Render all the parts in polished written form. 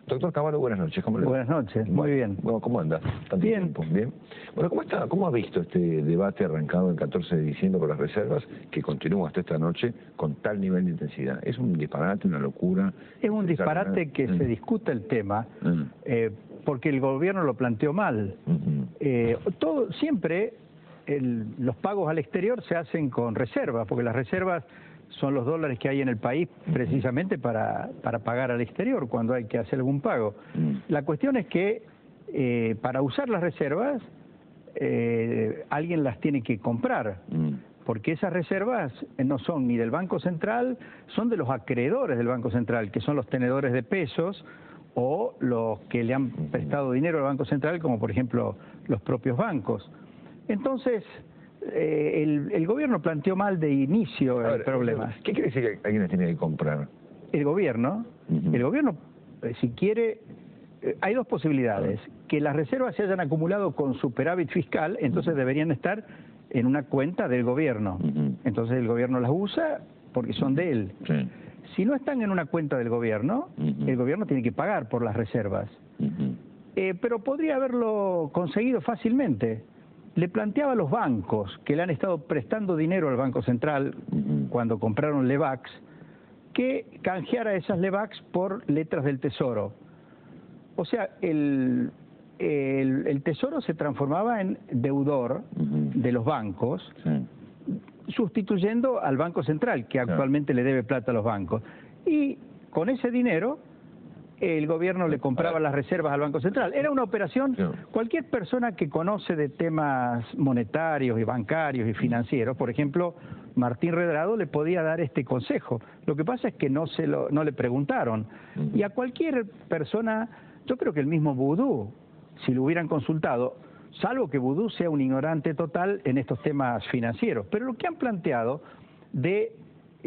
Doctor Cavallo, buenas noches. ¿Cómo le va? Buenas noches, muy bien. Bueno, ¿cómo anda? ¿Tanto Bien. tiempo? Bien. Bueno, ¿cómo ha visto este debate arrancado el 14 de diciembre por las reservas, que continúa hasta esta noche con tal nivel de intensidad? ¿Es un disparate, una locura? Es un disparate que se discuta el tema, porque el gobierno lo planteó mal. Siempre los pagos al exterior se hacen con reservas, porque las reservas son los dólares que hay en el país precisamente para pagar al exterior cuando hay que hacer algún pago. La cuestión es que para usar las reservas alguien las tiene que comprar, porque esas reservas no son ni del Banco Central, son de los acreedores del Banco Central, que son los tenedores de pesos o los que le han prestado dinero al Banco Central, como por ejemplo los propios bancos. Entonces, el gobierno planteó mal de inicio el problema. ¿Qué quiere decir que alguien las tiene que comprar? El gobierno, si quiere, hay dos posibilidades. Que las reservas se hayan acumulado con superávit fiscal, entonces deberían estar en una cuenta del gobierno. Entonces el gobierno las usa porque son de él. Si no están en una cuenta del gobierno, el gobierno tiene que pagar por las reservas. Pero podría haberlo conseguido fácilmente. Le planteaba a los bancos que le han estado prestando dinero al Banco Central cuando compraron Levax, que canjeara esas Levax por letras del Tesoro. O sea, el Tesoro se transformaba en deudor de los bancos, sustituyendo al Banco Central, que actualmente le debe plata a los bancos. Y con ese dinero el gobierno le compraba las reservas al Banco Central. Era una operación, cualquier persona que conoce de temas monetarios y bancarios y financieros, por ejemplo, Martín Redrado le podía dar este consejo. Lo que pasa es que no le preguntaron. Y a cualquier persona, yo creo que el mismo Vudú, si lo hubieran consultado, salvo que Vudú sea un ignorante total en estos temas financieros, pero lo que han planteado de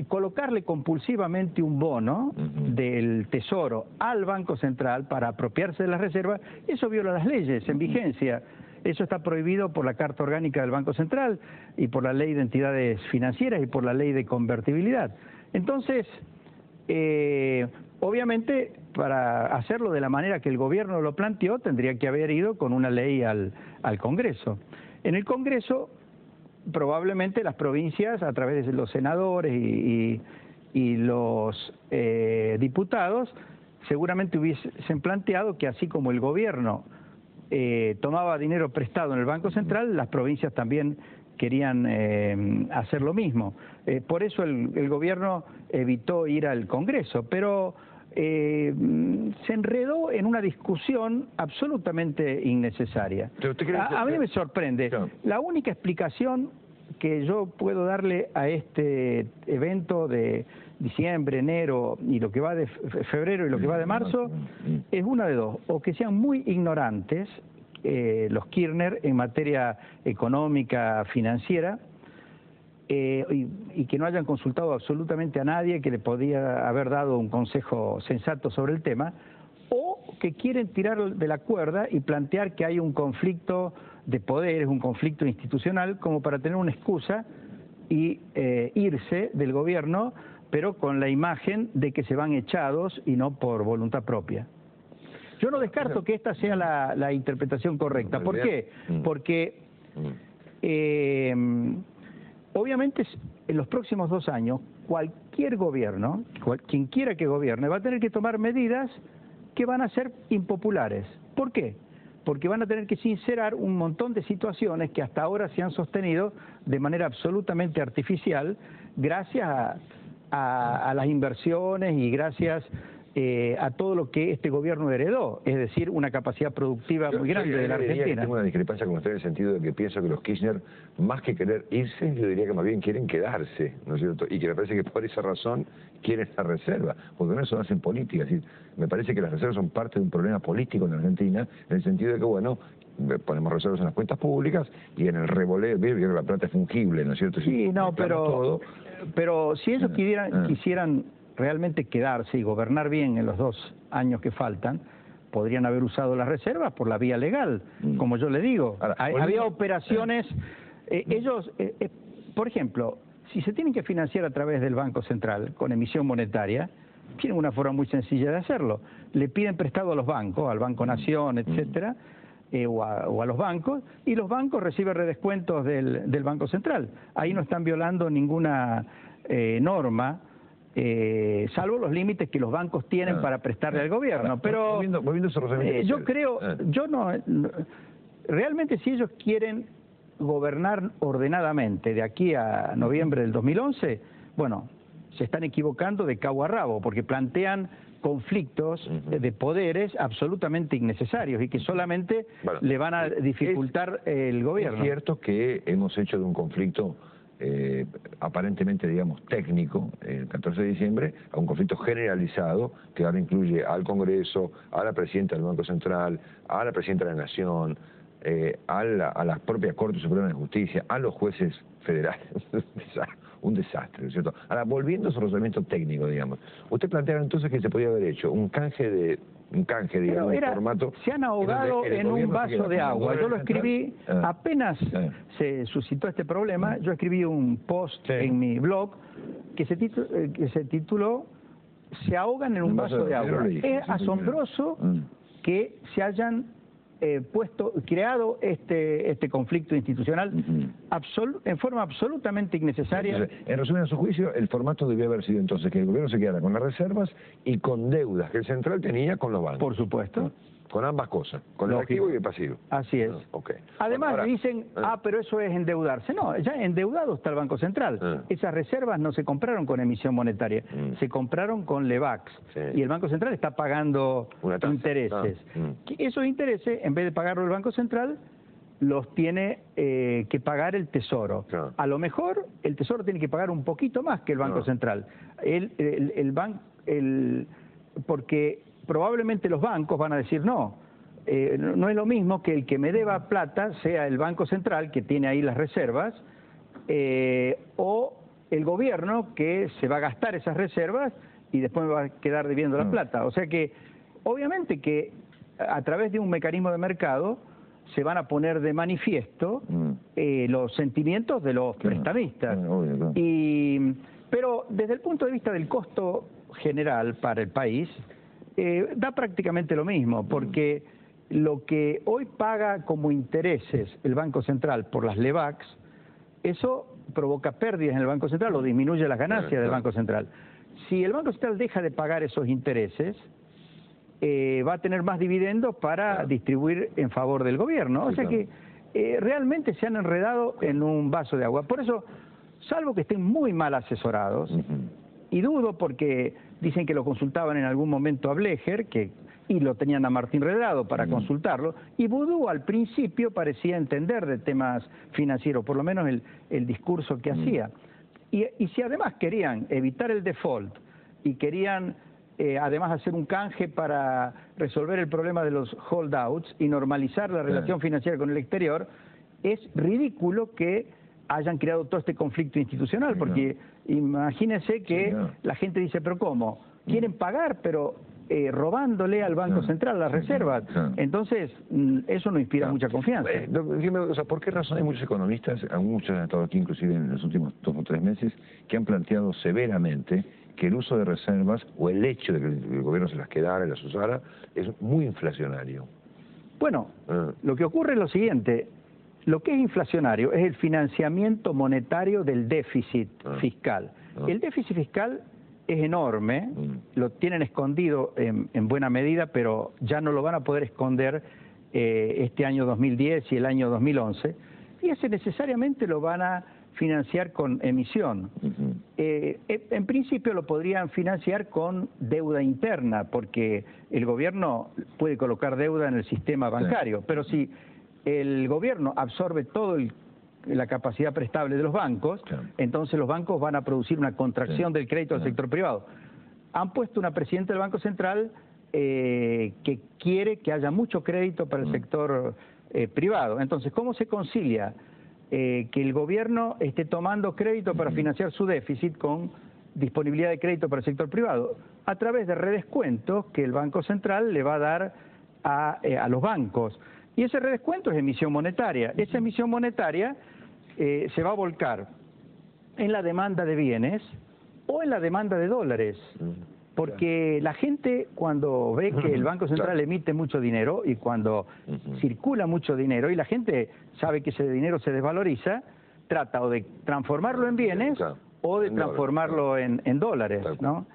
colocarle compulsivamente un bono del Tesoro al Banco Central para apropiarse de las reservas, eso viola las leyes en vigencia. Eso está prohibido por la Carta Orgánica del Banco Central y por la Ley de Entidades Financieras y por la Ley de Convertibilidad. Entonces, obviamente, para hacerlo de la manera que el gobierno lo planteó, tendría que haber ido con una ley al Congreso. En el Congreso, probablemente las provincias, a través de los senadores y los diputados, seguramente hubiesen planteado que así como el gobierno tomaba dinero prestado en el Banco Central, las provincias también querían hacer lo mismo. Por eso el gobierno evitó ir al Congreso, pero se enredó en una discusión absolutamente innecesaria. A mí me sorprende. La única explicación que yo puedo darle a este evento de diciembre, enero y lo que va de febrero y lo que va de marzo es una de dos: o que sean muy ignorantes los Kirchner en materia económica, financiera, y que no hayan consultado absolutamente a nadie que le podía haber dado un consejo sensato sobre el tema, o que quieren tirar de la cuerda y plantear que hay un conflicto de poderes, un conflicto institucional, como para tener una excusa y irse del gobierno, pero con la imagen de que se van echados y no por voluntad propia. Yo no descarto que esta sea la interpretación correcta. ¿Por qué? Porque obviamente en los próximos 2 años cualquier gobierno, quien quiera que gobierne, va a tener que tomar medidas que van a ser impopulares. ¿Por qué? Porque van a tener que sincerar un montón de situaciones que hasta ahora se han sostenido de manera absolutamente artificial gracias a las inversiones y gracias a todo lo que este gobierno heredó, es decir, una capacidad productiva muy grande de la Argentina. Tengo una discrepancia con usted en el sentido de que pienso que los Kirchner, más que querer irse, yo diría que más bien quieren quedarse, ¿no es cierto? Y que me parece que por esa razón quieren la reserva, porque no eso hacen política. Es decir, me parece que las reservas son parte de un problema político en Argentina, en el sentido de que, bueno, ponemos reservas en las cuentas públicas y en el revoleo, que la plata es fungible, ¿no es cierto? Sí, no, pero si ellos quisieran realmente quedarse y gobernar bien en los 2 años que faltan, podrían haber usado las reservas por la vía legal, como yo le digo. Ahora, había operaciones, ellos, por ejemplo, si se tienen que financiar a través del Banco Central con emisión monetaria, tienen una forma muy sencilla de hacerlo. Le piden prestado a los bancos, al Banco Nación, etcétera, o a los bancos, y los bancos reciben redescuentos del Banco Central. Ahí no están violando ninguna norma, salvo los límites que los bancos tienen para prestarle al gobierno. Pero volviendo a ese razonamiento yo creo, realmente si ellos quieren gobernar ordenadamente de aquí a noviembre del 2011, bueno, se están equivocando de cabo a rabo, porque plantean conflictos de poderes absolutamente innecesarios y que solamente le van a dificultar el gobierno. Es cierto que hemos hecho de un conflicto aparentemente, digamos, técnico, el 14 de diciembre, a un conflicto generalizado que ahora incluye al Congreso, a la Presidenta del Banco Central, a la Presidenta de la Nación, a la propia Corte Suprema de Justicia, a los jueces federales. Un desastre, ¿no es cierto? Ahora, volviendo a su razonamiento técnico, digamos, usted planteaba entonces que se podía haber hecho un canje, digamos, un formato... Se han ahogado en un vaso de agua. Yo lo escribí, apenas se suscitó este problema, yo escribí un post en mi blog que se tituló "Se ahogan en un vaso de agua". Es asombroso que se hayan creado este conflicto institucional en forma absolutamente innecesaria. Entonces, en resumen, a su juicio, el formato debió haber sido entonces que el gobierno se quedara con las reservas y con deudas que el central tenía con los bancos. Por supuesto. Con ambas cosas, con el activo y el pasivo. Así es. Además ahora, dicen, pero eso es endeudarse. No, ya endeudado está el Banco Central. Esas reservas no se compraron con emisión monetaria, se compraron con LEVAX. Y el Banco Central está pagando intereses. Esos intereses, en vez de pagarlo el Banco Central, los tiene que pagar el Tesoro. A lo mejor el Tesoro tiene que pagar un poquito más que el Banco Central. Porque probablemente los bancos van a decir no es lo mismo que el que me deba plata sea el Banco Central, que tiene ahí las reservas, o el gobierno, que se va a gastar esas reservas y después me va a quedar debiendo la plata. O sea que, obviamente que a través de un mecanismo de mercado se van a poner de manifiesto los sentimientos de los prestamistas. Pero desde el punto de vista del costo general para el país, da prácticamente lo mismo, porque lo que hoy paga como intereses el Banco Central por las LEVAX, eso provoca pérdidas en el Banco Central o disminuye las ganancias del Banco Central. Si el Banco Central deja de pagar esos intereses, va a tener más dividendos para distribuir en favor del gobierno. O sea que realmente se han enredado en un vaso de agua. Por eso, salvo que estén muy mal asesorados, y dudo porque dicen que lo consultaban en algún momento a Blecher, y lo tenían a Martín Redrado para consultarlo, y Vudú al principio parecía entender de temas financieros, por lo menos el discurso que hacía. Y si además querían evitar el default y querían además hacer un canje para resolver el problema de los holdouts y normalizar la relación financiera con el exterior, es ridículo que hayan creado todo este conflicto institucional, porque imagínense que la gente dice, pero ¿cómo? Quieren pagar, pero robándole al Banco Central las reservas. Entonces, eso no inspira mucha confianza. ¿Por qué razón hay muchos economistas, muchos han estado aquí inclusive en los últimos 2 o 3 meses, que han planteado severamente que el uso de reservas, o el hecho de que el gobierno se las quedara y las usara, es muy inflacionario? Bueno, lo que ocurre es lo siguiente. Lo que es inflacionario es el financiamiento monetario del déficit fiscal. El déficit fiscal es enorme, lo tienen escondido en buena medida, pero ya no lo van a poder esconder este año 2010 y el año 2011, y ese necesariamente lo van a financiar con emisión. En principio lo podrían financiar con deuda interna, porque el gobierno puede colocar deuda en el sistema bancario, pero si el gobierno absorbe todo la capacidad prestable de los bancos, entonces los bancos van a producir una contracción del crédito del sector privado. Han puesto una presidenta del Banco Central que quiere que haya mucho crédito para el sector privado. Entonces, ¿cómo se concilia que el gobierno esté tomando crédito para financiar su déficit con disponibilidad de crédito para el sector privado? A través de redescuentos que el Banco Central le va a dar a los bancos. Y ese redescuento es emisión monetaria. Esa emisión monetaria se va a volcar en la demanda de bienes o en la demanda de dólares. Porque la gente cuando ve que el Banco Central emite mucho dinero y cuando circula mucho dinero y la gente sabe que ese dinero se desvaloriza, trata o de transformarlo en bienes o de transformarlo en dólares, ¿no?